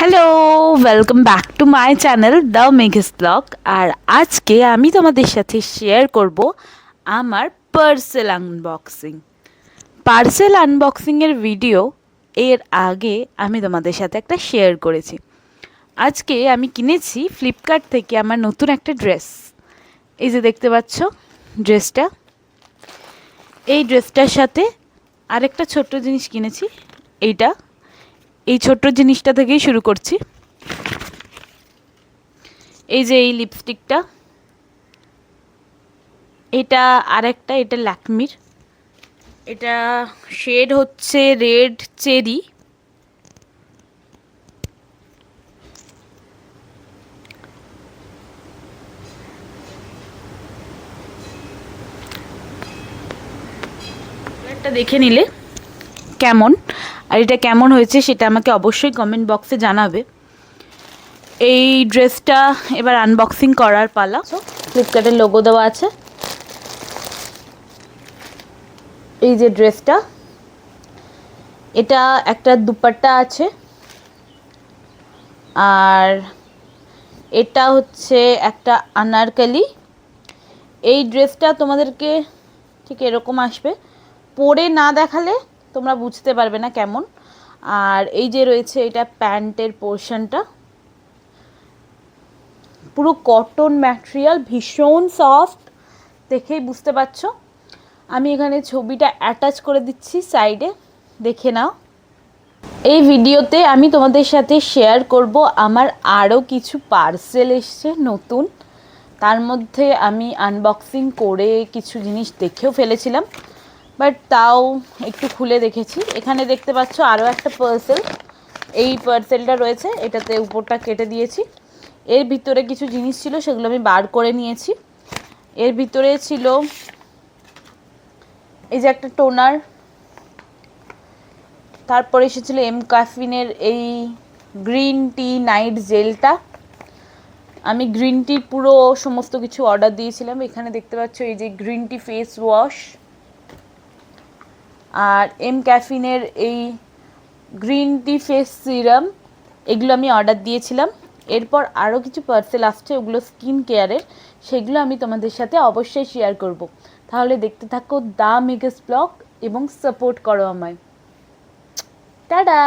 Hello, welcome back to my channel the মেঘেস blog. আর আজকে আমি তোমাদের সাথে শেয়ার করব আমার পার্সেল আনবক্সিংয়ের ভিডিও এর আগে আমি তোমাদের সাথে একটা শেয়ার করেছি। আজকে আমি কিনেছি ফ্লিপকার্ট থেকে আমার নতুন একটা ড্রেস। এই যে দেখতে পাচ্ছ ড্রেসটা, এই ড্রেসটার সাথে আরেকটা ছোট্ট জিনিস কিনেছি। এই ছোট্ট জিনিসটা থেকেই শুরু করছি। এই যে এই লিপস্টিকটা, এটা আরেকটা, এটা ল্যাকমির, এটা শেড হচ্ছে রেড চেরি। এটা দেখে নিলে কেমন, আর এটা কেমন হয়েছে সেটা আমাকে অবশ্যই কমেন্ট বক্সে জানাবে। এই ড্রেসটা এবার আনবক্সিং করার পালা। ফ্লিপকার্টের লোগো দেওয়া আছে। এই যে ড্রেসটা, এটা একটা দুপাট্টা আছে, আর এটা হচ্ছে একটা আনারকলি। এই ড্রেসটা তোমাদেরকে ঠিক এরকম আসবে, পরে না দেখালে তোমরা বুঝতে পারবে না কেমন। আর এই যে রয়েছে এটা প্যান্টের পোর্শনটা, পুরো কটন ম্যাটেরিয়াল, ভীষণ সফট, দেখেই বুঝতে পারছো। আমি এখানে ছবিটা অ্যাটাচ করে দিচ্ছি সাইডে, দেখে নাও। এই ভিডিওতে আমি তোমাদের সাথে শেয়ার করব আমার আরও কিছু পার্সেল এসছে নতুন। তার মধ্যে আমি আনবক্সিং করে কিছু জিনিস দেখেও ফেলেছিলাম, বাট তাও একটু খুলে দেখেছি। এখানে দেখতে পাচ্ছ আরও একটা পার্সেল। এই পার্সেলটা রয়েছে, এটাতে উপরটা কেটে দিয়েছি। এর ভিতরে কিছু জিনিস ছিল, সেগুলো আমি বার করে নিয়েছি। এর ভিতরে ছিল এই যে একটা টোনার, তারপরে এসেছিলো এম ক্যাফিনের এই গ্রিন টি নাইট জেলটা। আমি গ্রিন টির পুরো সমস্ত কিছু অর্ডার দিয়েছিলাম। এখানে দেখতে পাচ্ছ এই যে গ্রিন টি ফেস ওয়াশ, আর এম ক্যাফিনের এই গ্রিন টি ফেস সিরাম, এগুলো আমি অর্ডার দিয়েছিলাম। এরপর আরও কিছু পার্সেল আসছে, ওগুলো স্কিন কেয়ারের, সেগুলো আমি তোমাদের সাথে অবশ্যই শেয়ার করব। তাহলে দেখতে থাকো দ্য মেঘেস ব্লগ এবং সাপোর্ট করো আমায়। টাটা।